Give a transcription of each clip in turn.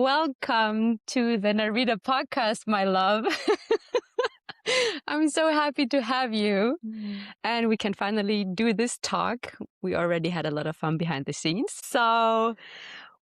welcome to the NERVIDA podcast, my love. I'm so happy to have you. And we can finally do this talk. We already had a lot of fun behind the scenes. So,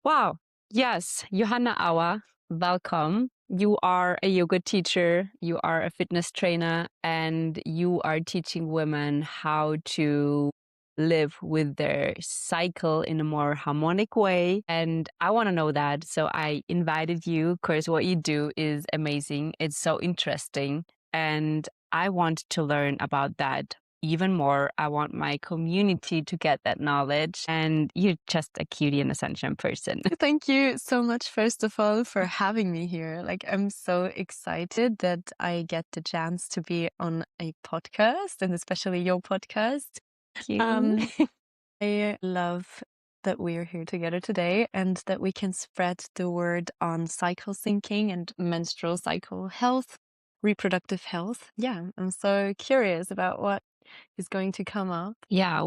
wow. Yes, Johanna Auer, welcome. You are a yoga teacher, you are a fitness trainer, and you are teaching women how to live with their cycle in a more harmonic way. And I want to know that. So I invited you because what you do is amazing. It's so interesting. And I want to learn about that even more. I want my community to get that knowledge. And you're just a cutie and a sunshine person. Thank you so much, first of all, for having me here. I'm so excited that I get the chance to be on a podcast, and especially your podcast. I love that we are here together today and that we can spread the word on cycle syncing and menstrual cycle health, reproductive health. Yeah, I'm so curious about what is going to come up. Yeah,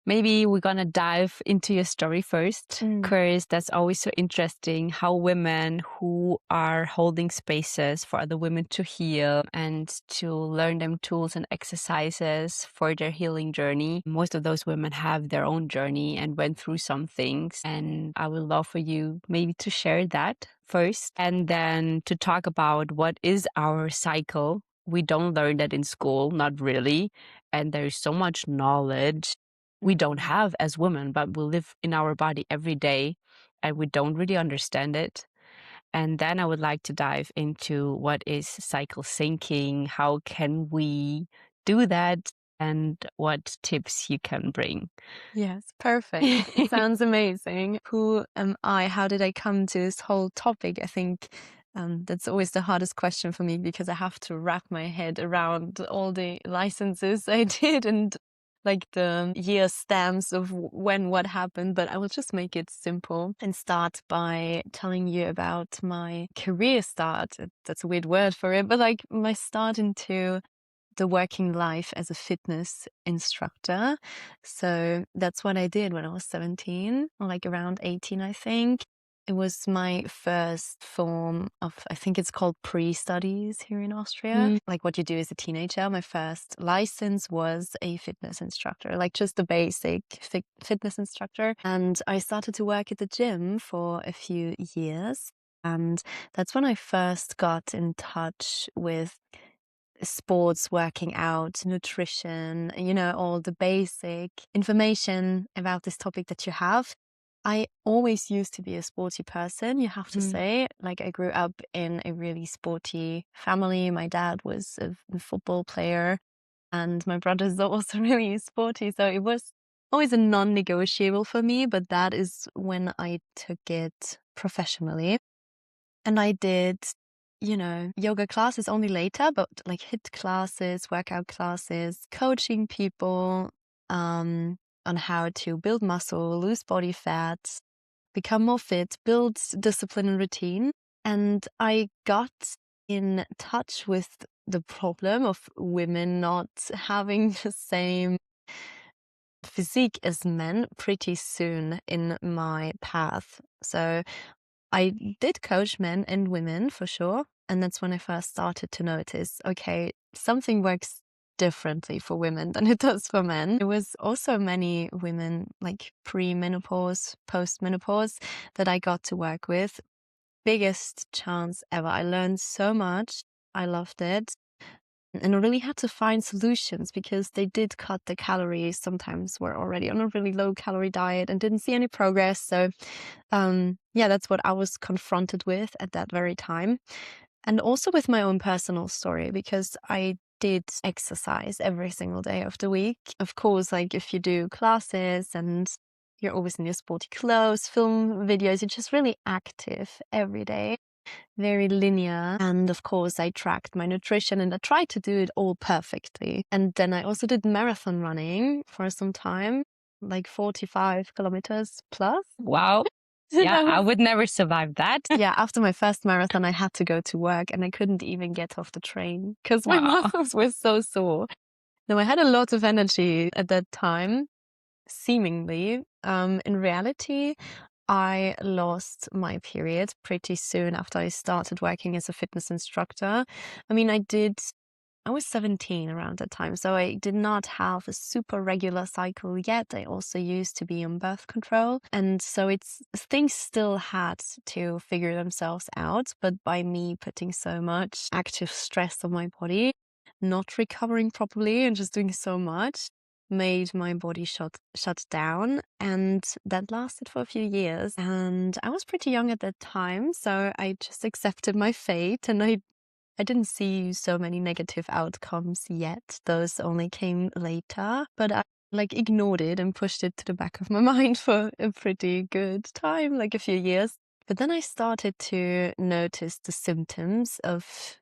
maybe we're going to dive into your story first, because that's always so interesting how women who are holding spaces for other women to heal and to learn them tools and exercises for their healing journey. Most of those women have their own journey and went through some things. And I would love for you maybe to share that first and then to talk about what is our cycle. We don't learn that in school, not really. And there's so much knowledge we don't have as women, but we live in our body every day and we don't really understand it. And then I would like to dive into what is cycle syncing, how can we do that, and what tips you can bring. Yes, perfect. It sounds amazing. Who am I? How did I come to this whole topic? I think that's always the hardest question for me because I have to wrap my head around all the licenses I did and the year stamps of when what happened. But I will just make it simple and start by telling you about my career start. That's a weird word for it, but my start into the working life as a fitness instructor. So that's what I did when I was 17, or around 18, I think. It was my first form of, I think it's called pre-studies here in Austria. What you do as a teenager. My first license was a fitness instructor, just the basic fitness instructor. And I started to work at the gym for a few years. And that's when I first got in touch with sports, working out, nutrition, all the basic information about this topic that you have. I always used to be a sporty person, you have to say. I grew up in a really sporty family. My dad was a football player and my brothers are also really sporty. So it was always a non-negotiable for me, but that is when I took it professionally. And I did yoga classes only later, but HIIT classes, workout classes, coaching people on how to build muscle, lose body fat, become more fit, build discipline and routine. And I got in touch with the problem of women not having the same physique as men pretty soon in my path. So I did coach men and women for sure. And that's when I first started to notice, okay, something works differently for women than it does for men. There was also many women pre-menopause, post-menopause that I got to work with. Biggest chance ever. I learned so much. I loved it. And I really had to find solutions because they did cut the calories. Sometimes we're already on a really low calorie diet and didn't see any progress. So that's what I was confronted with at that very time. And also with my own personal story, because I did exercise every single day of the week. Of course, if you do classes and you're always in your sporty clothes, film videos, you're just really active every day. Very linear. And of course, I tracked my nutrition and I tried to do it all perfectly. And then I also did marathon running for some time, 45 kilometers plus. Wow. Yeah, I would never survive that. Yeah, after my first marathon, I had to go to work and I couldn't even get off the train because my muscles were so sore. Now, I had a lot of energy at that time, seemingly. In reality, I lost my period pretty soon after I started working as a fitness instructor. I mean, I was 17 around that time, so I did not have a super regular cycle yet. I also used to be on birth control. And so things still had to figure themselves out. But by me putting so much active stress on my body, not recovering properly and just doing so much, made my body shut down, and that lasted for a few years. And I was pretty young at that time, so I just accepted my fate, and I didn't see so many negative outcomes yet. Those only came later, but I ignored it and pushed it to the back of my mind for a pretty good time, like a few years. But then I started to notice the symptoms of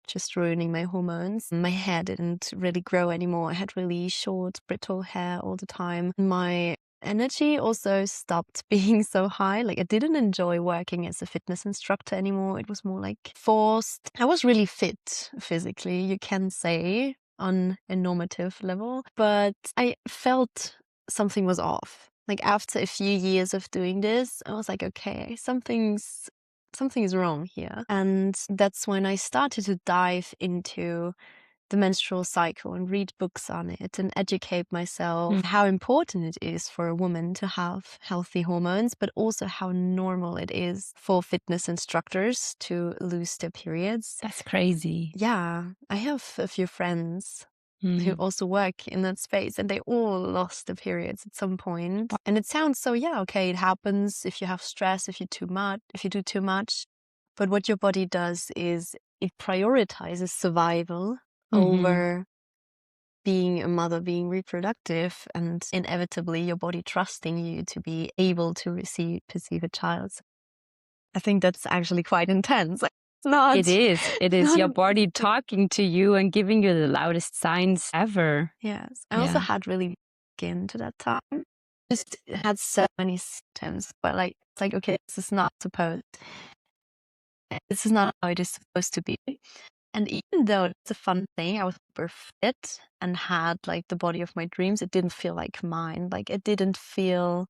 just ruining my hormones. My hair didn't really grow anymore. I had really short, brittle hair all the time. My energy also stopped being so high. Like, I didn't enjoy working as a fitness instructor anymore. It was more like forced. I was really fit physically, you can say, on a normative level, but I felt something was off. Like, after a few years of doing this, I was like, okay, something's wrong here. And that's when I started to dive into the menstrual cycle and read books on it and educate myself how important it is for a woman to have healthy hormones, but also how normal it is for fitness instructors to lose their periods. That's crazy. Yeah, I have a few friends who also work in that space, and they all lost their periods at some point. And it sounds so, yeah, okay, it happens if you have stress, if you do too much. But what your body does is it prioritizes survival over being a mother, being reproductive, and inevitably your body trusting you to be able to perceive a child. I think that's actually quite intense. It's not. It is. It is your body talking to you and giving you the loudest signs ever. Yes. I also had really skin to that time. Just had so many symptoms, but it's like, okay, this is not how it is supposed to be. And even though it's a fun thing, I was super fit and had the body of my dreams, it didn't feel like mine. Like, it didn't feel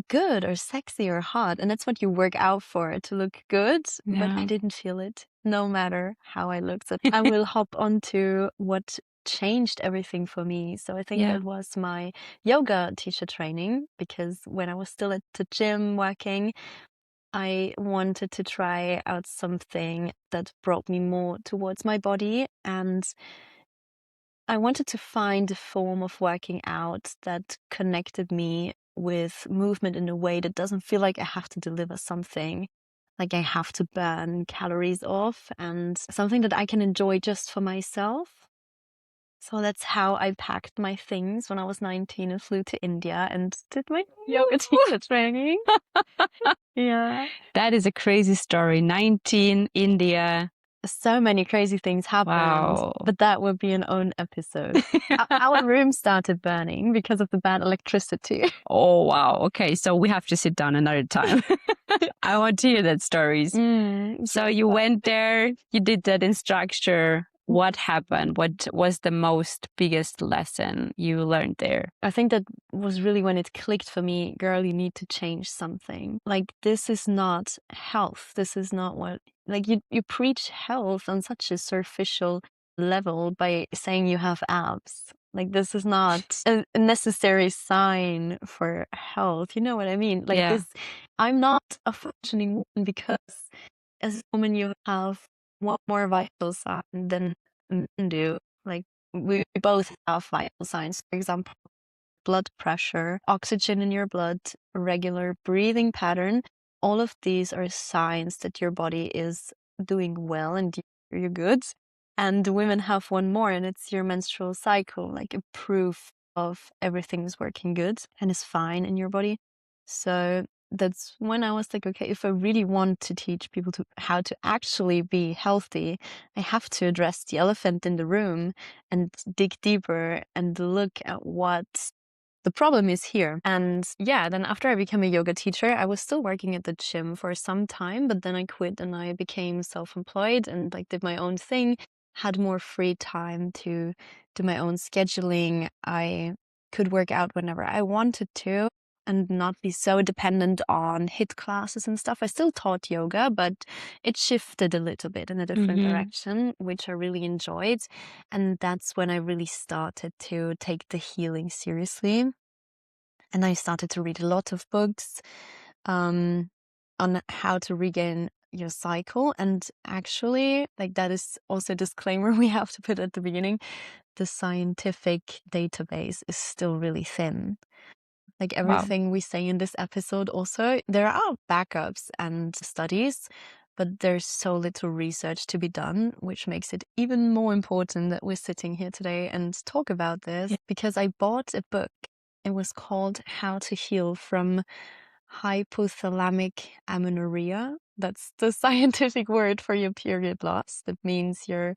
good or sexy or hot. And that's what you work out for, to look good. But I didn't feel it, no matter how I looked. So I will hop onto what changed everything for me. So I think that was my yoga teacher training, because when I was still at the gym working, I wanted to try out something that brought me more towards my body, and I wanted to find a form of working out that connected me with movement in a way that doesn't feel like I have to deliver something, like I have to burn calories off, and something that I can enjoy just for myself. So that's how I packed my things when I was 19 and flew to India and did my yoga teacher training. Yeah. That is a crazy story. 19, India. So many crazy things happened, Wow. but that would be an own episode. Our room started burning because of the bad electricity. Oh, wow. Okay, so we have to sit down another time. I want to hear that stories. So you went there, you did that instructor. What happened? What was the biggest lesson you learned there? I think that was really when it clicked for me. Girl, you need to change something. Like, this is not health. This is not what, you preach health on such a superficial level by saying you have abs. Like, this is not a necessary sign for health. You know what I mean? I'm not a functioning woman because as a woman you have one more vital sign than men do. Like, we both have vital signs. For example, blood pressure, oxygen in your blood, regular breathing pattern. All of these are signs that your body is doing well and you're good. And women have one more, and it's your menstrual cycle, like a proof of everything is working good and is fine in your body. So that's when I was like, okay, if I really want to teach people how to actually be healthy, I have to address the elephant in the room and dig deeper and look at what the problem is here. And then after I became a yoga teacher, I was still working at the gym for some time, but then I quit and I became self-employed and did my own thing, had more free time to do my own scheduling. I could work out whenever I wanted to. and not be so dependent on HIIT classes and stuff. I still taught yoga, but it shifted a little bit in a different direction, which I really enjoyed. And that's when I really started to take the healing seriously. And I started to read a lot of books on how to regain your cycle. And actually, like, that is also a disclaimer we have to put at the beginning. The scientific database is still really thin. Like everything we say in this episode also, there are backups and studies, but there's so little research to be done, which makes it even more important that we're sitting here today and talk about this, because I bought a book. It was called How to Heal from Hypothalamic Amenorrhea. That's the scientific word for your period loss. That means your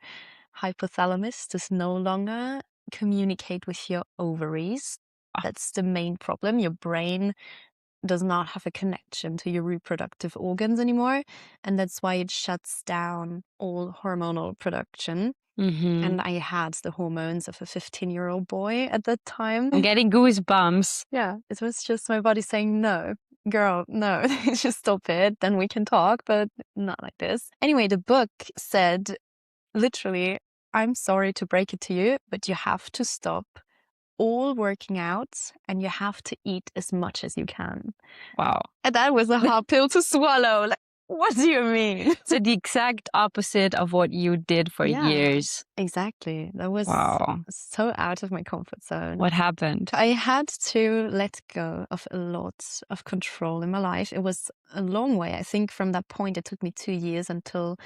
hypothalamus does no longer communicate with your ovaries. That's the main problem. Your brain does not have a connection to your reproductive organs anymore. And that's why it shuts down all hormonal production. And I had the hormones of a 15-year-old boy at that time. I'm getting goosebumps. Yeah, it was just my body saying, no, girl, no, just stop it. Then we can talk, but not like this. Anyway, the book said, literally, I'm sorry to break it to you, but you have to stop all working out and you have to eat as much as you can. Wow. And that was a hard pill to swallow. Like, what do you mean? So the exact opposite of what you did for years. Exactly. That was so out of my comfort zone. What happened? I had to let go of a lot of control in my life. It was a long way. I think from that point, it took me 2 years until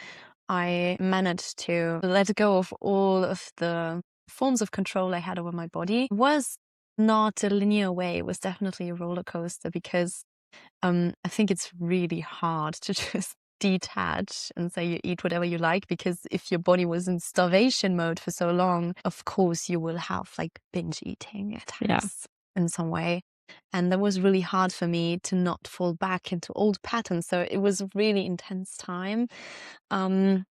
I managed to let go of all of the forms of control I had over my body. It was not a linear way. It was definitely a roller coaster, because I think it's really hard to just detach and say you eat whatever you like, because if your body was in starvation mode for so long, of course you will have like binge eating attacks in some way. And that was really hard for me to not fall back into old patterns. So it was a really intense time. And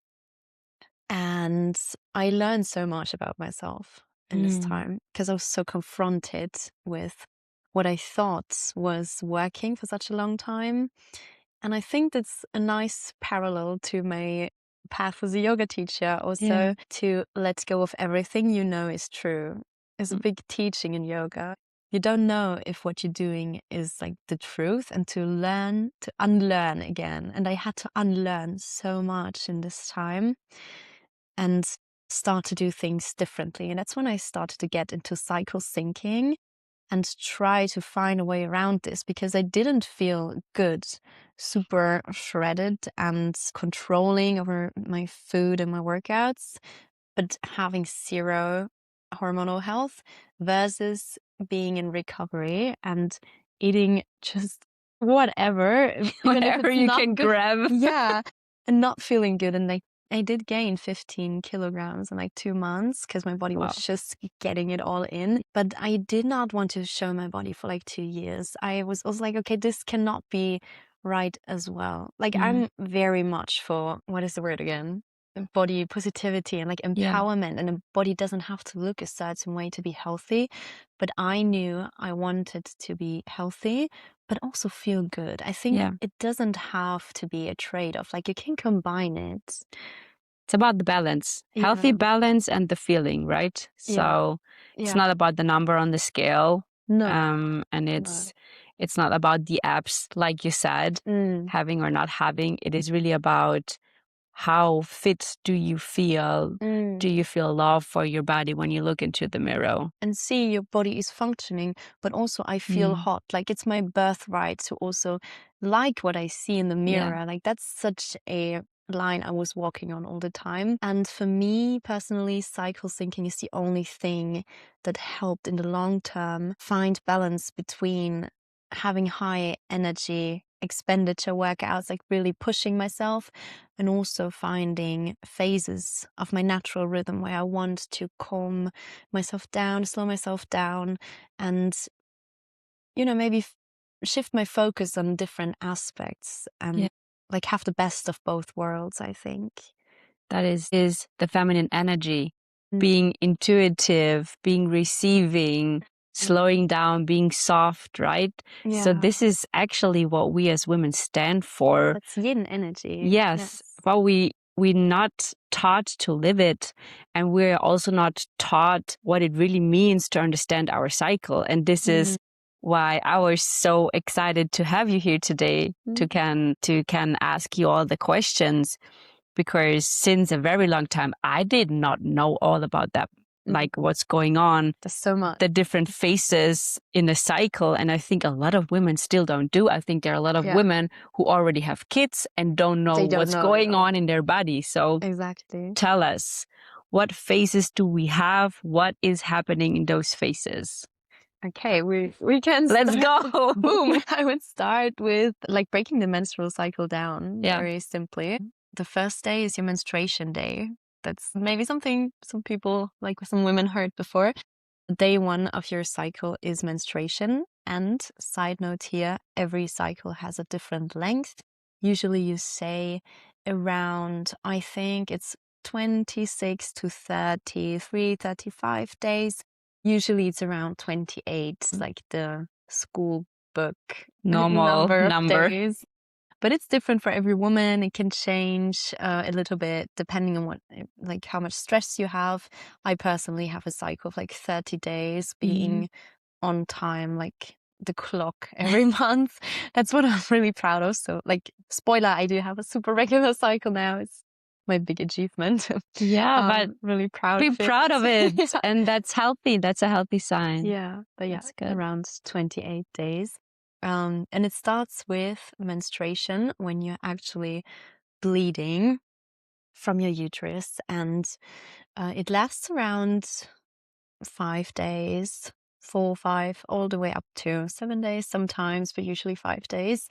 I learned so much about myself in this time, because I was so confronted with what I thought was working for such a long time. And I think that's a nice parallel to my path as a yoga teacher, also to let go of everything you know is true. It's a big teaching in yoga. You don't know if what you're doing is like the truth, and to learn to unlearn again. And I had to unlearn so much in this time and start to do things differently. And that's when I started to get into cycle syncing and try to find a way around this, because I didn't feel good, super shredded and controlling over my food and my workouts, but having zero hormonal health, versus being in recovery and eating just whatever, Whatever you can grab. Yeah, and not feeling good. And I did gain 15 kilograms in like 2 months, because my body was just getting it all in. But I did not want to show my body for like 2 years. I was also like, okay, this cannot be right as well. Like, I'm very much for, what is the word again? Body positivity and like empowerment. And a body doesn't have to look a certain way to be healthy. But I knew I wanted to be healthy, but also feel good. I think it doesn't have to be a trade-off. Like, you can combine it. It's about the balance, healthy balance and the feeling, right? So it's not about the number on the scale. No. And it's not about the apps, like you said, having or not having. It is really about how fit do you feel? Do you feel love for your body when you look into the mirror? And see your body is functioning, but also I feel hot. Like, it's my birthright to also like what I see in the mirror. Like, that's such a line I was walking on all the time. And for me personally, cycle syncing is the only thing that helped in the long term find balance between having high energy expenditure workouts, like really pushing myself, and also finding phases of my natural rhythm where I want to calm myself down, slow myself down, and, you know, maybe shift my focus on different aspects and like have the best of both worlds, I think. That is the feminine energy, being intuitive, being receiving, slowing down, being soft, right? Yeah. So this is actually what we as women stand for. That's yin energy. Yes. But we're not taught to live it. And we're also not taught what it really means to understand our cycle. And this is why I was so excited to have you here today to can ask you all the questions, because since a very long time, I did not know all about that. Like what's going on. There's so much. The different phases in a cycle. And I think a lot of women still don't do. I think there are a lot of women who already have kids and don't know what's going on in their body. So exactly. Tell us, what phases do we have? What is happening in those phases? Okay, we can Let's go. Boom. I would start with like breaking the menstrual cycle down very simply. The first day is your menstruation day. That's maybe something some people, like some women, heard before. Day 1 of your cycle is menstruation. And side note here, every cycle has a different length. Usually you say around, I think it's 26 to 33, 35 days. Usually it's around 28, like the school book normal number of days. But it's different for every woman. It can change a little bit depending on what, like how much stress you have. I personally have a cycle of like 30 days being on time, like the clock every month. That's what I'm really proud of. So like, spoiler, I do have a super regular cycle now. It's my big achievement. Yeah, but really proud. Be proud of it. And that's healthy. That's a healthy sign. Yeah, but yeah, that's good. Around 28 days. And it starts with menstruation when you're actually bleeding from your uterus, and it lasts around 5 days, 4, 5, all the way up to 7 days sometimes, but usually 5 days.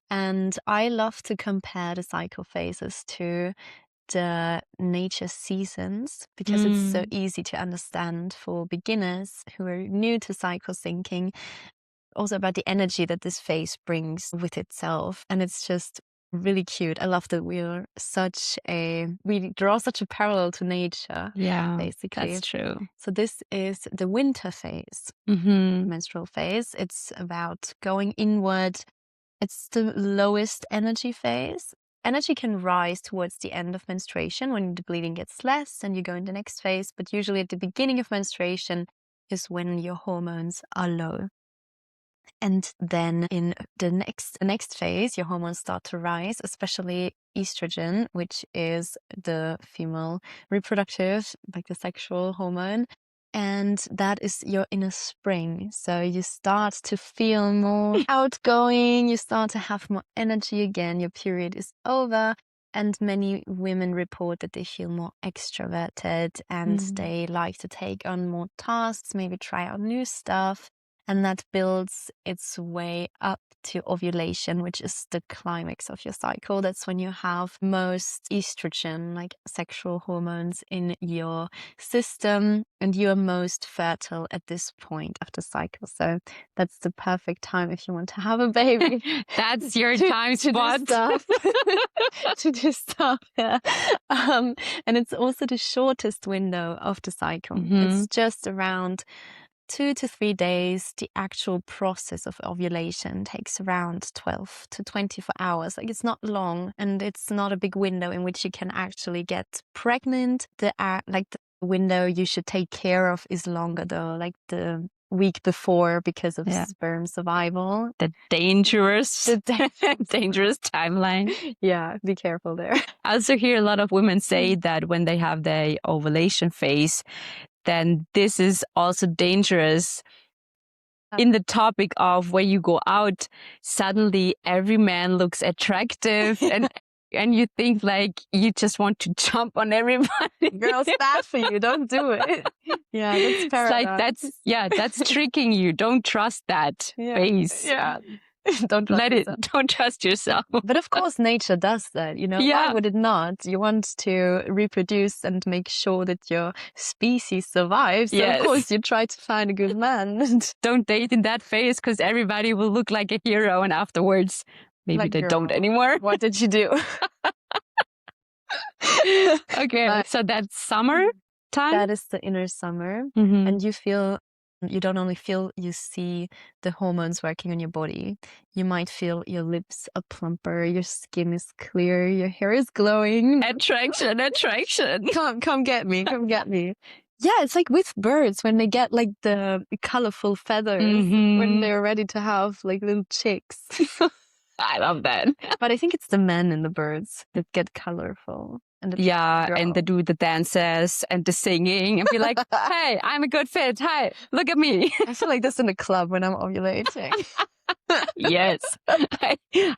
And I love to compare the cycle phases to the nature seasons because it's so easy to understand for beginners who are new to cycle thinking, also about the energy that this phase brings with itself. And it's just really cute. I love that we draw such a parallel to nature. Yeah, basically. That's true. So this is the winter phase, menstrual phase. It's about going inward. It's the lowest energy phase. Energy can rise towards the end of menstruation when the bleeding gets less and you go in the next phase. But usually at the beginning of menstruation is when your hormones are low. And then in the next phase, your hormones start to rise, especially estrogen, which is the female reproductive, like the sexual hormone. And that is your inner spring. So you start to feel more outgoing. You start to have more energy again. Your period is over. And many women report that they feel more extroverted and they like to take on more tasks, maybe try out new stuff. And that builds its way up to ovulation, which is the climax of your cycle. That's when you have most estrogen, like sexual hormones, in your system, and you are most fertile at this point of the cycle. So that's the perfect time if you want to have a baby. That's your time spot. To do stuff, yeah. And it's also the shortest window of the cycle. It's just around 2 to 3 days. The actual process of ovulation takes around 12 to 24 hours. Like, it's not long, and it's not a big window in which you can actually get pregnant. The window you should take care of is longer though, like the week before, because of sperm survival. The dangerous timeline. Yeah, be careful there. I also hear a lot of women say that when they have the ovulation phase, then this is also dangerous. In the topic of where you go out, suddenly every man looks attractive and you think like you just want to jump on everybody. Girl, it's bad for you. Don't do it. Yeah, that's paradox. It's like that's tricking you. Don't trust that phase. Yeah. Don't trust yourself. But of course nature does that, Why would it not? You want to reproduce and make sure that your species survives. So of course you try to find a good man. Don't date in that phase, because everybody will look like a hero, and afterwards maybe they don't anymore. What did you do? Okay, so that's summer time? That is the inner summer. And you feel You don't only feel, you see the hormones working on your body. You might feel your lips are plumper, your skin is clear, your hair is glowing. Attraction. Come get me, come get me. Yeah, it's like with birds when they get like the colorful feathers when they're ready to have like little chicks. I love that. But I think it's the men in the birds that get colorful. And and they do the dances and the singing and be like, hey, I'm a good fit. Hi, look at me. I feel like this in a club when I'm ovulating. Yes,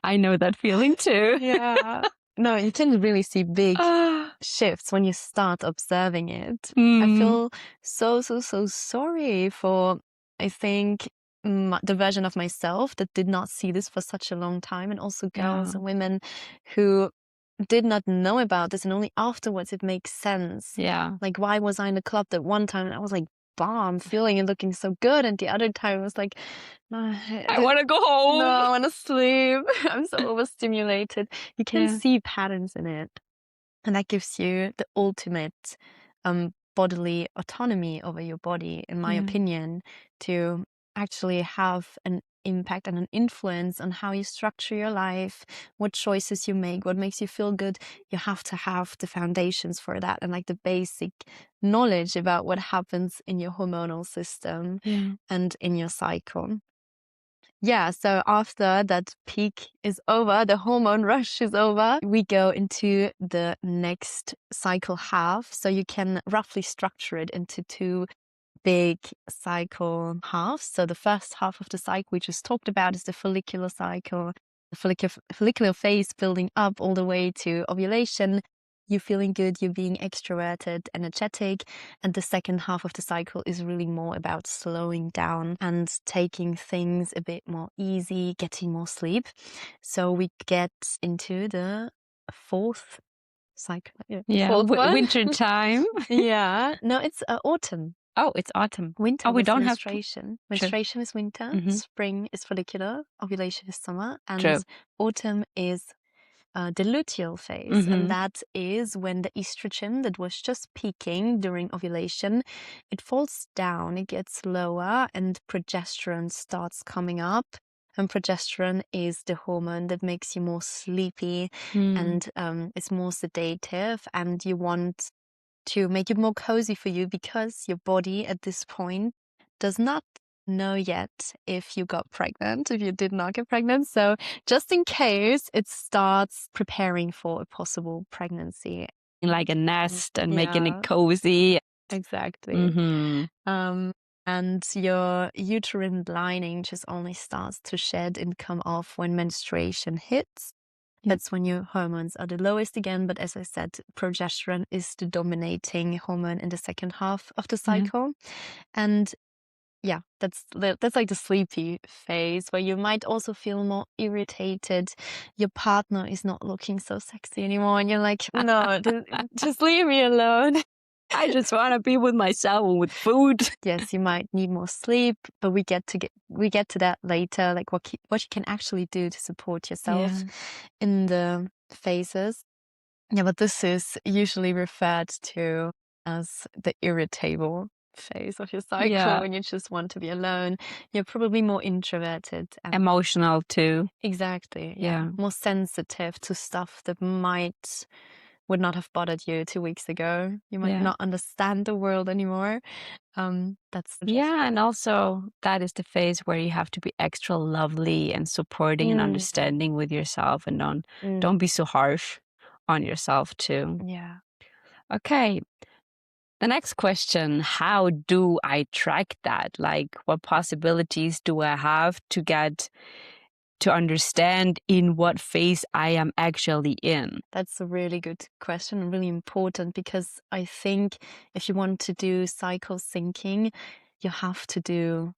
I know that feeling too. Yeah. No, you can really see big shifts when you start observing it. I feel so sorry for, I think, the version of myself that did not see this for such a long time, and also girls and women who did not know about this, and only afterwards it makes sense. Yeah. Like, why was I in the club that one time and I was like, I'm feeling and looking so good, and the other time I was like, no, I want to go home. No, I want to sleep. I'm so overstimulated. You can see patterns in it, and that gives you the ultimate bodily autonomy over your body, in my opinion, to actually have an impact and an influence on how you structure your life, what choices you make, what makes you feel good. You have to have the foundations for that, and like the basic knowledge about what happens in your hormonal system and in your cycle. Yeah, so after that peak is over, the hormone rush is over, we go into the next cycle half. So you can roughly structure it into 2 big cycle halves. So the first half of the cycle we just talked about is the follicular cycle, the follicular phase building up all the way to ovulation. You're feeling good, you're being extroverted, energetic. And the second half of the cycle is really more about slowing down and taking things a bit more easy, getting more sleep. So we get into the fourth cycle. Winter time. No, it's autumn. Oh, it's autumn. Winter we don't menstruation. have Menstruation is winter, spring is follicular, ovulation is summer, and True. autumn is the luteal phase, and that is when the estrogen that was just peaking during ovulation, it falls down, it gets lower, and progesterone starts coming up. And progesterone is the hormone that makes you more sleepy and it's more sedative, and you want to make it more cozy for you because your body at this point does not know yet if you got pregnant, if you did not get pregnant. So just in case, it starts preparing for a possible pregnancy. Like a nest and making it cozy. Exactly. And your uterine lining just only starts to shed and come off when menstruation hits. That's when your hormones are the lowest again. But as I said, progesterone is the dominating hormone in the second half of the cycle. And yeah, that's like the sleepy phase where you might also feel more irritated. Your partner is not looking so sexy anymore, and you're like, no, just leave me alone. I just want to be with myself and with food. Yes, you might need more sleep, but we get to that later, like what you can actually do to support yourself in the phases. Yeah, but this is usually referred to as the irritable phase of your cycle, when you just want to be alone. You're probably more introverted and emotional too. Exactly. Yeah. More sensitive to stuff that would not have bothered you 2 weeks ago. You might not understand the world anymore. That's and also that is the phase where you have to be extra lovely and supporting and understanding with yourself, and don't be so harsh on yourself too. Yeah. Okay. The next question, how do I track that? Like, what possibilities do I have to get to understand in what phase I am actually in? That's a really good question and really important, because I think if you want to do cycle syncing, you have to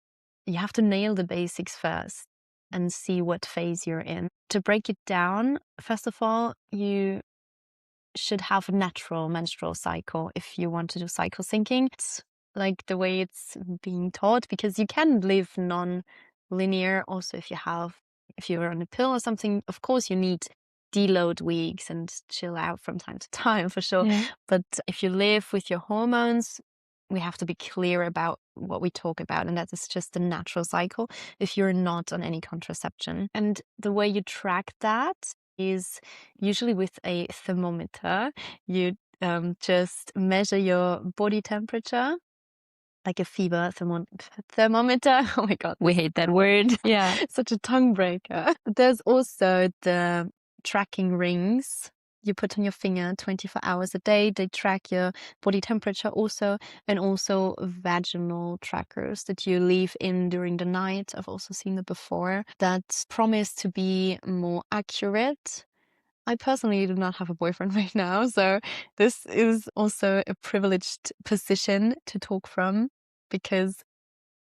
nail the basics first and see what phase you're in. To break it down, first of all, you should have a natural menstrual cycle if you want to do cycle syncing. It's like the way it's being taught, because you can live non-linear also if you're on a pill or something. Of course, you need deload weeks and chill out from time to time for sure. But if you live with your hormones, we have to be clear about what we talk about, and that is just the natural cycle if you're not on any contraception. And the way you track that is usually with a thermometer. You just measure your body temperature, like a fever thermometer. Oh my God. We hate that word. Yeah. Such a tongue breaker. There's also the tracking rings you put on your finger 24 hours a day. They track your body temperature also, and also vaginal trackers that you leave in during the night. I've also seen it before that promise to be more accurate. I personally do not have a boyfriend right now, so this is also a privileged position to talk from, because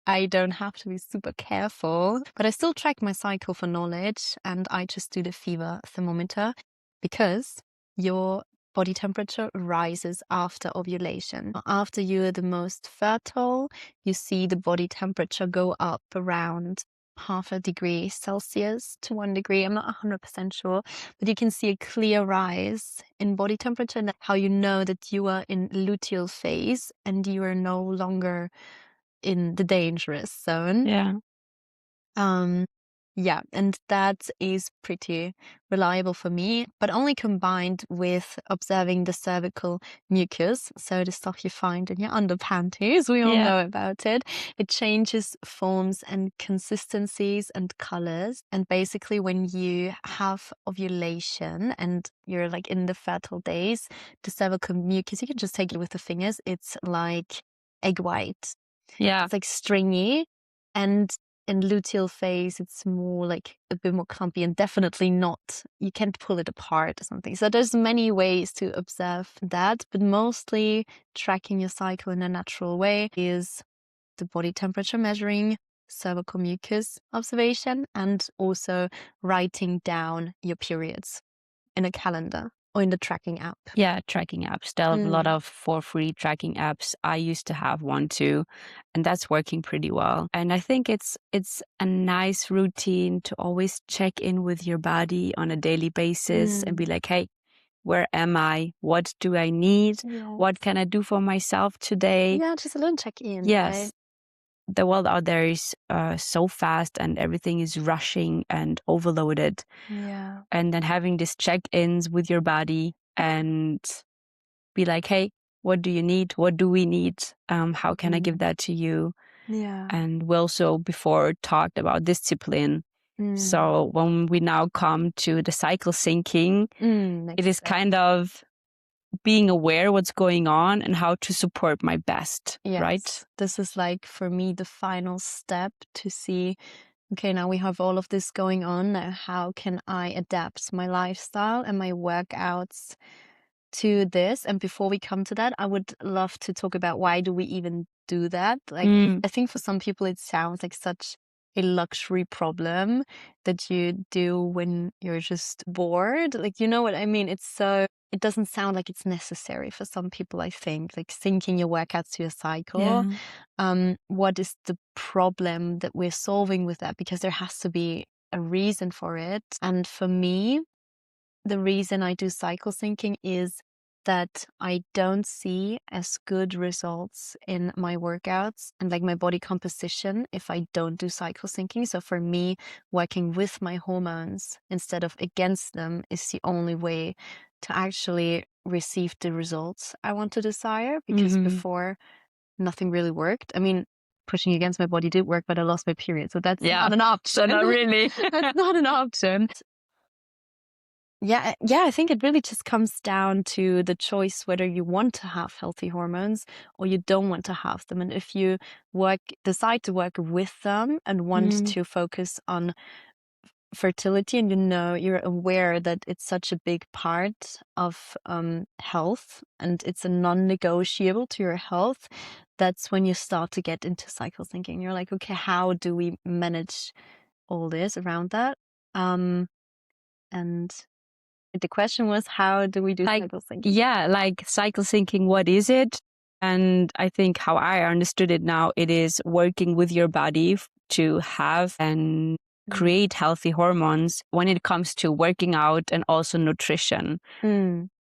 I don't have to be super careful, but I still track my cycle for knowledge, and I just do the fever thermometer because your body temperature rises after ovulation. After you're the most fertile, you see the body temperature go up around 0.5 degree Celsius to 1 degree. I'm not 100% sure, but you can see a clear rise in body temperature, and how you know that you are in luteal phase and you are no longer in the dangerous zone. Yeah, and that is pretty reliable for me, but only combined with observing the cervical mucus. So the stuff you find in your underpanties, we all know about it. It changes forms and consistencies and colors. And basically when you have ovulation and you're like in the fertile days, the cervical mucus, you can just take it with the fingers. It's like egg white. Yeah. It's like stringy, and in luteal phase, it's more like a bit more clumpy, and definitely not, you can't pull it apart or something. So there's many ways to observe that, but mostly tracking your cycle in a natural way is the body temperature measuring, cervical mucus observation, and also writing down your periods in a calendar or in the tracking app. Yeah, tracking apps. There are a lot of for free tracking apps. I used to have one too, and that's working pretty well. And I think it's a nice routine to always check in with your body on a daily basis and be like, hey, where am I? What do I need? What can I do for myself today? Yeah, just a little check-in. Yes. Right? The world out there is so fast, and everything is rushing and overloaded. Yeah. And then having these check-ins with your body and be like, hey, what do you need? What do we need? How can I give that to you? Yeah. And we also before talked about discipline. So when we now come to the cycle syncing, it is kind of being aware what's going on and how to support my best, right? This is like, for me, the final step to see, okay, now we have all of this going on. Now, how can I adapt my lifestyle and my workouts to this? And before we come to that, I would love to talk about why do we even do that? Like, I think for some people, it sounds like such a luxury problem that you do when you're just bored. Like, you know what I mean? It doesn't sound like it's necessary for some people, I think, like syncing your workouts to your cycle. What is the problem that we're solving with that? Because there has to be a reason for it. And for me, the reason I do cycle syncing is that I don't see as good results in my workouts and like my body composition if I don't do cycle syncing. So for me, working with my hormones instead of against them is the only way to actually receive the results I want to desire, because before, nothing really worked. I mean, pushing against my body did work, but I lost my period. So that's not an option. So not really. That's not an option. Yeah, I think it really just comes down to the choice whether you want to have healthy hormones or you don't want to have them. And if you decide to work with them and want to focus on fertility, and you're aware that it's such a big part of health and it's a non-negotiable to your health, that's when you start to get into cycle thinking. You're like, okay, how do we manage all this around that? And the question was, how do we do cycle syncing? Yeah, like cycle syncing, what is it? And I think how I understood it now, it is working with your body to have and create healthy hormones when it comes to working out and also nutrition,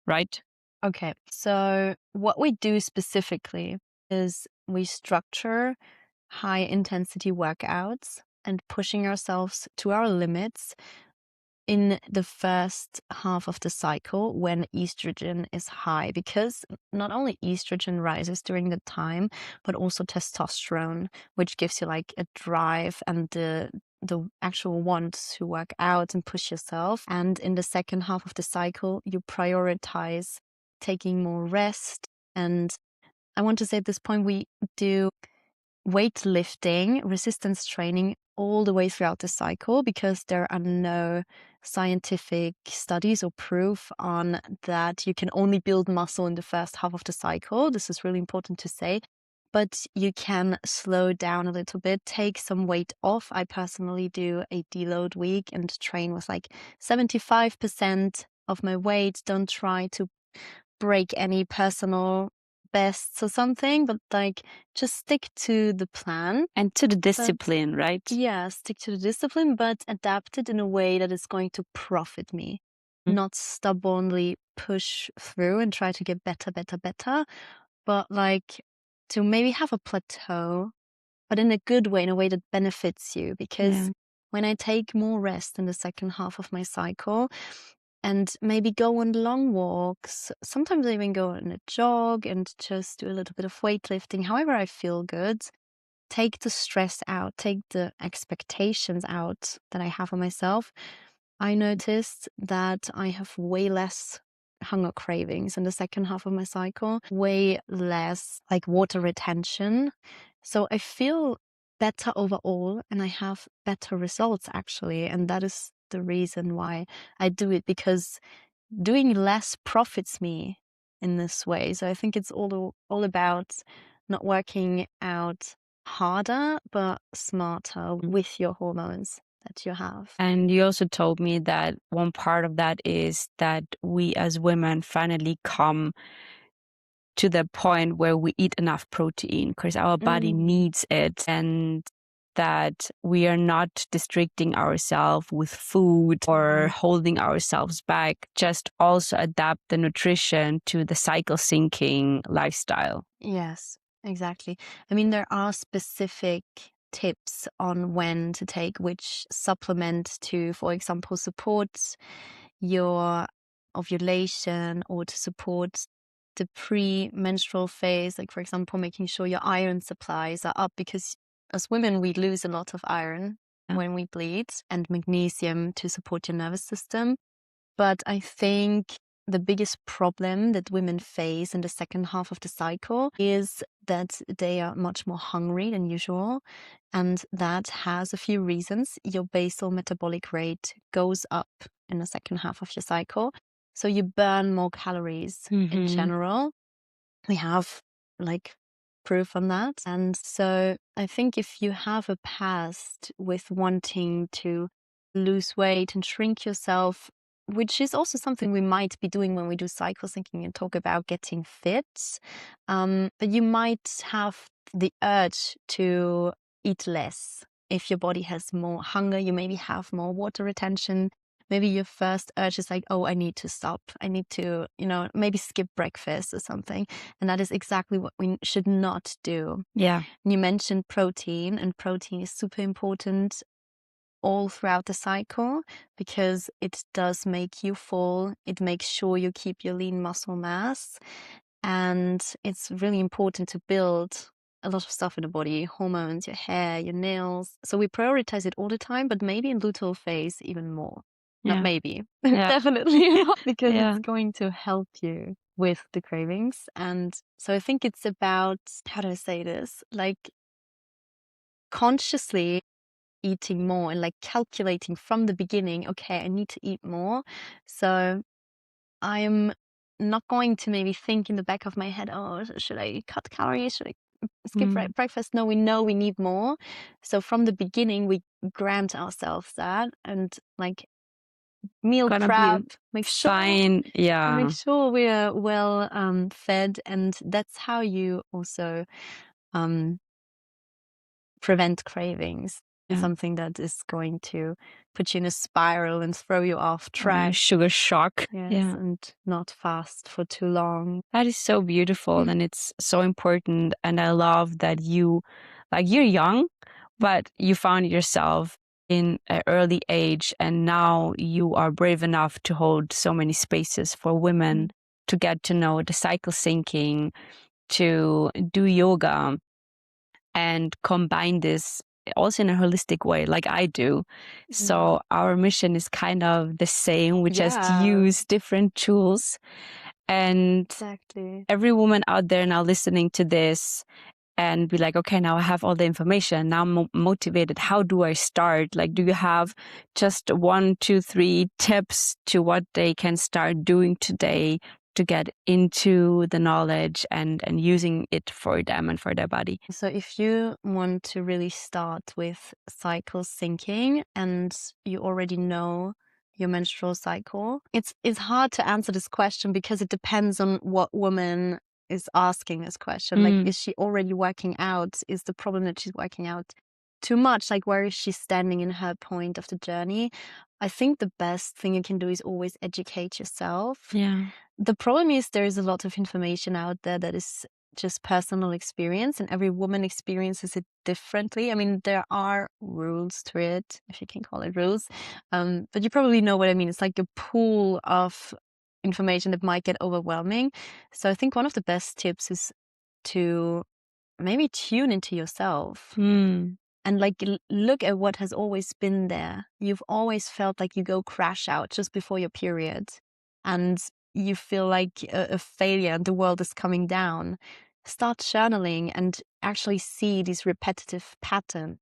right? Okay, so what we do specifically is we structure high intensity workouts and pushing ourselves to our limits in the first half of the cycle when estrogen is high, because not only estrogen rises during the time, but also testosterone, which gives you like a drive and the actual want to work out and push yourself. And in the second half of the cycle, you prioritize taking more rest. And I want to say at this point, we do weightlifting, resistance training all the way throughout the cycle, because there are no scientific studies or proof on that you can only build muscle in the first half of the cycle. This is really important to say. But you can slow down a little bit, take some weight off. I personally do a deload week and train with like 75% of my weight. Don't try to break any personal bests or something, but like just stick to the plan and to the discipline, right? Yeah, stick to the discipline, but adapt it in a way that is going to profit me, not stubbornly push through and try to get better, but like to maybe have a plateau, but in a good way, in a way that benefits you. Because when I take more rest in the second half of my cycle, and maybe go on long walks, sometimes I even go on a jog and just do a little bit of weightlifting, however I feel good, take the stress out, take the expectations out that I have on myself, I noticed that I have way less hunger cravings in the second half of my cycle, way less like water retention. So I feel better overall and I have better results actually. And that is the reason why I do it, because doing less profits me in this way. So I think it's all about not working out harder, but smarter with your hormones that you have. And you also told me that one part of that is that we as women finally come to the point where we eat enough protein because our body needs it, and that we are not restricting ourselves with food or holding ourselves back, just also adapt the nutrition to the cycle syncing lifestyle. Yes, exactly. I mean, there are specific tips on when to take which supplement to, for example, support your ovulation or to support the pre-menstrual phase, like for example, making sure your iron supplies are up, because as women, we lose a lot of iron when we bleed, and magnesium to support your nervous system. But I think the biggest problem that women face in the second half of the cycle is that they are much more hungry than usual. And that has a few reasons. Your basal metabolic rate goes up in the second half of your cycle. So you burn more calories in general. We have like proof on that. And so I think if you have a past with wanting to lose weight and shrink yourself, which is also something we might be doing when we do cycle syncing and talk about getting fit, but you might have the urge to eat less. If your body has more hunger, you maybe have more water retention. Maybe your first urge is like, oh, I need to stop. I need to, maybe skip breakfast or something. And that is exactly what we should not do. Yeah. And you mentioned protein, and protein is super important all throughout the cycle because it does make you full. It makes sure you keep your lean muscle mass. And it's really important to build a lot of stuff in the body, hormones, your hair, your nails. So we prioritize it all the time, but maybe in luteal phase even more. Not maybe, definitely not, because it's going to help you with the cravings. And so I think it's about, how do I say this? Like consciously eating more and like calculating from the beginning, okay, I need to eat more. So I'm not going to maybe think in the back of my head, oh, should I cut calories? Should I skip breakfast? No, we know we need more. So from the beginning, we grant ourselves that and like meal prep, make sure we are well fed, and that's how you also prevent cravings. something that is going to put you in a spiral and throw you off track. Sugar shock. Yes, and not fast for too long. That is so beautiful and it's so important. And I love that you're young, but you found yourself in an early age and now you are brave enough to hold so many spaces for women to get to know the cycle syncing, to do yoga and combine this also in a holistic way like I do. So our mission is kind of the same. We just use different tools. And every woman out there now listening to this and be like, okay, now I have all the information. Now I'm motivated. How do I start? Like, do you have just 1, 2, 3 tips to what they can start doing today to get into the knowledge and using it for them and for their body? So if you want to really start with cycle syncing and you already know your menstrual cycle, it's hard to answer this question because it depends on what woman is asking this question. Like, is she already working out? Is the problem that she's working out too much? Like, where is she standing in her point of the journey? I think the best thing you can do is always educate yourself. Yeah. The problem is there is a lot of information out there that is just personal experience and every woman experiences it differently. I mean, there are rules to it, if you can call it rules, but you probably know what I mean. It's like a pool of information that might get overwhelming. So I think one of the best tips is to maybe tune into yourself and like look at what has always been there. You've always felt like you go crash out just before your period and you feel like a failure and the world is coming down. Start journaling and actually see these repetitive patterns.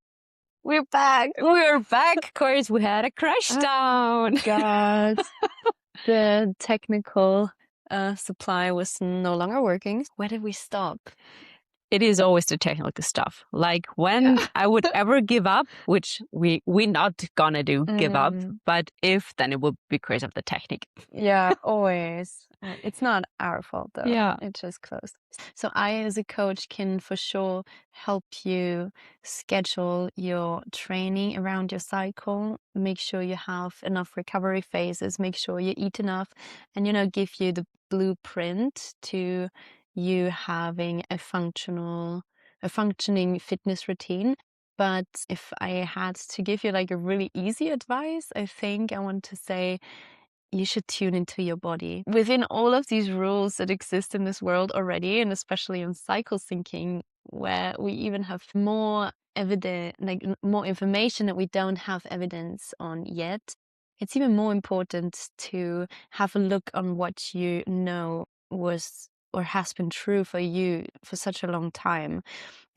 We're back. We're back. Of course, we had a crash down. God. The technical supply was no longer working. Where did we stop? It is always the technical stuff. Like when I would ever give up, which we're not gonna do, give up. But if, then it would be because of the technique. Yeah, always. It's not our fault though. Yeah. It's just closed. So I, as a coach, can for sure help you schedule your training around your cycle. Make sure you have enough recovery phases. Make sure you eat enough, and give you the blueprint to you having a functioning fitness routine. But if I had to give you like a really easy advice, I think I want to say you should tune into your body. Within all of these rules that exist in this world already, and especially in cycle syncing, where we even have more evidence, like more information that we don't have evidence on yet, it's even more important to have a look on what you know was or has been true for you for such a long time.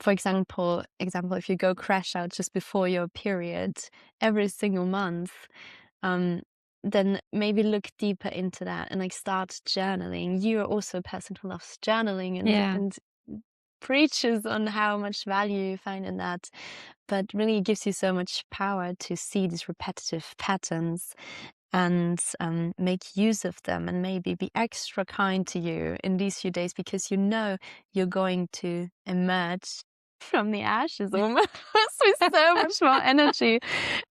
For example, if you go crash out just before your period every single month, then maybe look deeper into that and like start journaling. You're also a person who loves journaling and preaches on how much value you find in that, but really it gives you so much power to see these repetitive patterns and make use of them and maybe be extra kind to you in these few days because you're going to emerge from the ashes almost with so much more energy.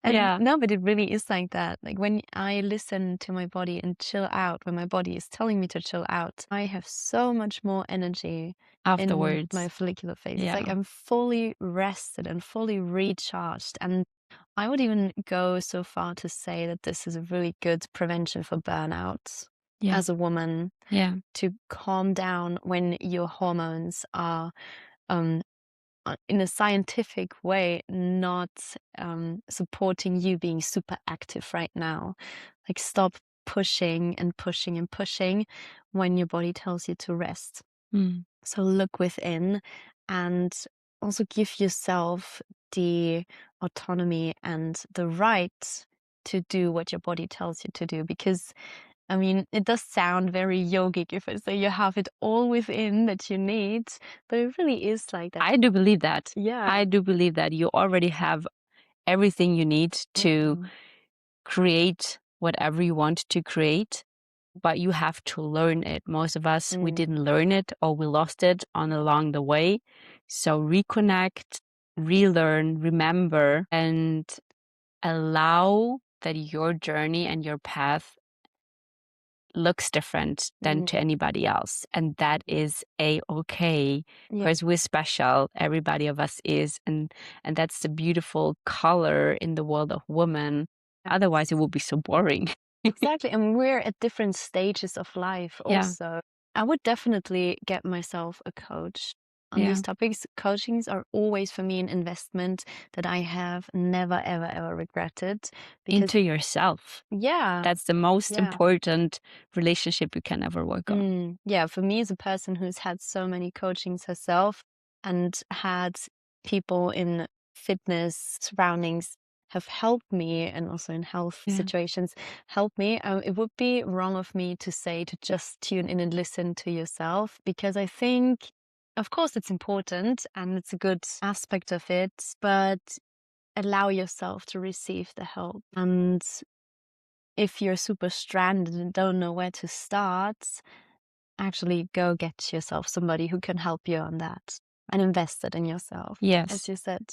And no, but it really is like that. Like when I listen to my body and chill out, when my body is telling me to chill out, I have so much more energy afterwards in my follicular phase. It's like I'm fully rested and fully recharged. And I would even go so far to say that this is a really good prevention for burnout as a woman. To calm down when your hormones are in a scientific way not supporting you being super active right now. Like stop pushing and pushing and pushing when your body tells you to rest. So look within and also give yourself the autonomy and the right to do what your body tells you to do. Because, I mean, it does sound very yogic if I say you have it all within that you need, but it really is like that. I do believe that. Yeah. I do believe that you already have everything you need to create whatever you want to create, but you have to learn it. Most of us, we didn't learn it or we lost it along the way. So reconnect, relearn, remember, and allow that your journey and your path looks different than to anybody else. And that is a-okay, because we're special. Everybody of us is. And that's the beautiful color in the world of women. Otherwise, it would be so boring. Exactly. And we're at different stages of life also. I would definitely get myself a coach on these topics. Coachings are always for me an investment that I have never, ever, ever regretted. Into yourself. Yeah. That's the most important relationship you can ever work on. Yeah. For me, as a person who's had so many coachings herself and had people in fitness surroundings have helped me, and also in health situations help me, it would be wrong of me to say to just tune in and listen to yourself, because I think, of course, it's important and it's a good aspect of it, but allow yourself to receive the help. And if you're super stranded and don't know where to start, actually go get yourself somebody who can help you on that. And invest it in yourself, as you said.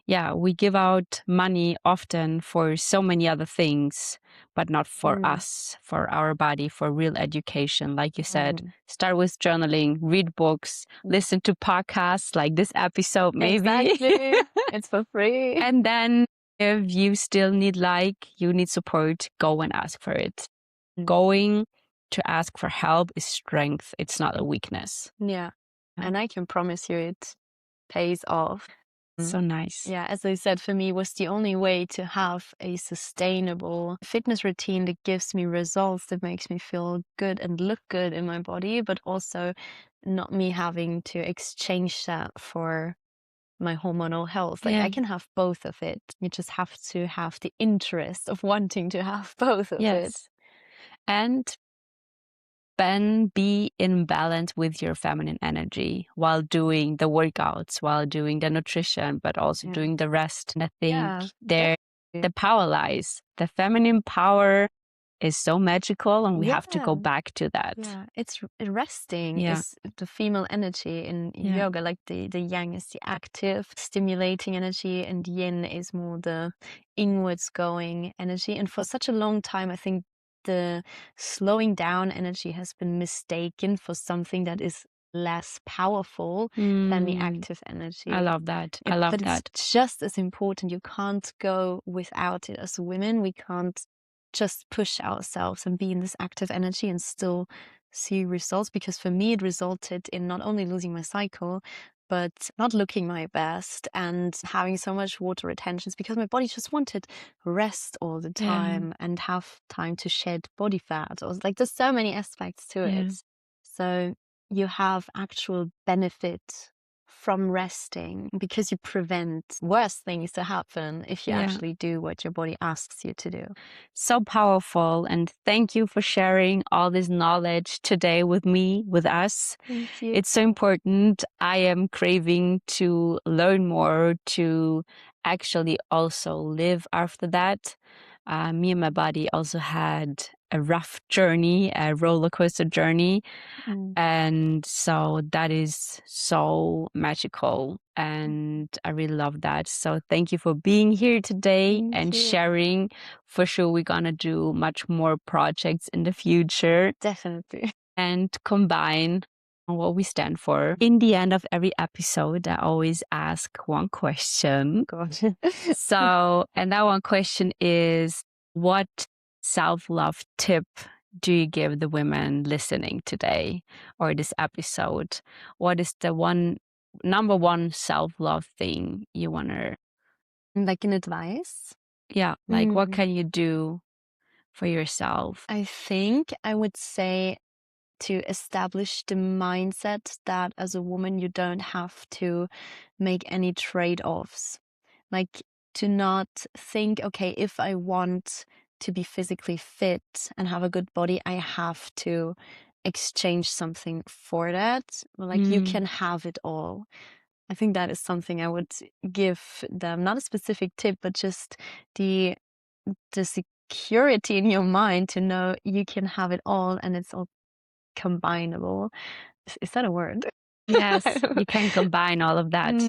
Yeah, we give out money often for so many other things, but not for us, for our body, for real education. Like you said, start with journaling, read books, listen to podcasts like this episode, maybe. Exactly. It's for free. And then if you still need you need support, go and ask for it. Going to ask for help is strength. It's not a weakness. Yeah. And I can promise you it pays off. So nice. Yeah, as I said, for me, was the only way to have a sustainable fitness routine that gives me results, that makes me feel good and look good in my body, but also not me having to exchange that for my hormonal health. Like I can have both of it. You just have to have the interest of wanting to have both of it. And then be in balance with your feminine energy while doing the workouts, while doing the nutrition, but also doing the rest. And I think there the power lies. The feminine power is so magical, and we have to go back to that. Yeah, it's resting is the female energy in yoga. Like the yang is the active, stimulating energy, and yin is more the inwards going energy. And for such a long time, I think the slowing down energy has been mistaken for something that is less powerful than the active energy. I love that. I love but that. It's just as important. You can't go without it. As women, we can't just push ourselves and be in this active energy and still see results, because for me it resulted in not only losing my cycle, but not looking my best and having so much water retentions, because my body just wanted rest all the time and have time to shed body fat. Or like there's so many aspects to it. So you have actual benefit from resting, because you prevent worse things to happen if you actually do what your body asks you to do. So powerful. And thank you for sharing all this knowledge today with me, with us. Thank you. It's so important. I am craving to learn more, to actually also live after that. Me and my body also had a rough journey, a roller coaster journey. And so that is so magical. And I really love that. So thank you for being here today and sharing. For sure, we're going to do much more projects in the future. Definitely. And combine what we stand for. In the end of every episode, I always ask one question. God. And that one question is, what self-love tip do you give the women listening today or this episode? What is the number one self-love thing you want to... Like an advice? Yeah, like what can you do for yourself? I think I would say to establish the mindset that as a woman, you don't have to make any trade-offs. Like to not think, okay, if I want to be physically fit and have a good body, I have to exchange something for that. Like you can have it all. I think that is something I would give them, not a specific tip, but just the security in your mind to know you can have it all and it's all combinable. Is that a word? Yes, you can combine all of that.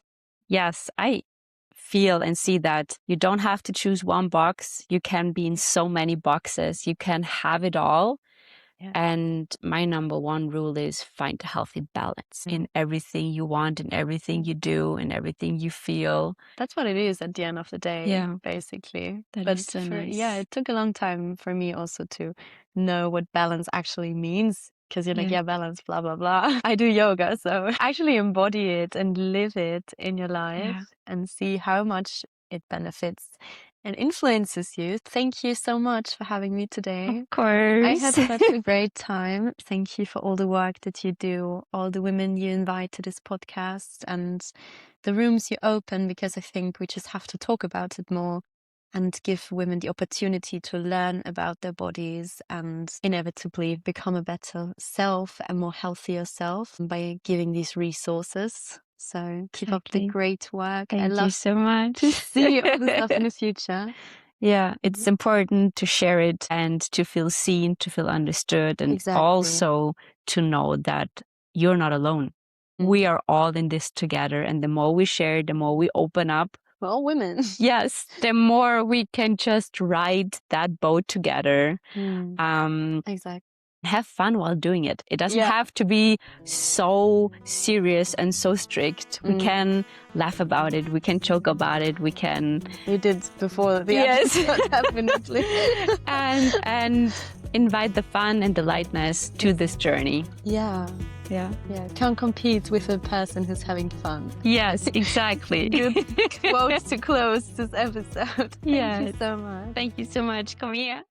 Yes, I feel and see that you don't have to choose one box. You can be in so many boxes. You can have it all. Yeah. And my number one rule is find a healthy balance in everything you want, in everything you do, in everything you feel. That's what it is at the end of the day, basically. That is so nice. Yeah, it took a long time for me also to know what balance actually means. Because you're like, balance, blah, blah, blah. I do yoga, so actually embody it and live it in your life and see how much it benefits and influences you. Thank you so much for having me today. Of course. I had such a great time. Thank you for all the work that you do, all the women you invite to this podcast, and the rooms you open, because I think we just have to talk about it more and give women the opportunity to learn about their bodies and inevitably become a better self and more healthier self by giving these resources. So keep up the great work. Thank I love you so much to see all the stuff in the future. Yeah, it's important to share it and to feel seen, to feel understood, and also to know that you're not alone. We are all in this together, and the more we share, the more we open up. We're all women. Yes, the more we can just ride that boat together. Exactly. Have fun while doing it. It doesn't have to be so serious and so strict. We can laugh about it. We can joke about it. We can. We did before the episode, definitely. and invite the fun and the lightness to this journey. Yeah. Can't compete with a person who's having fun. Yes, exactly. Good quote to close this episode. Thank you so much. Thank you so much. Come here.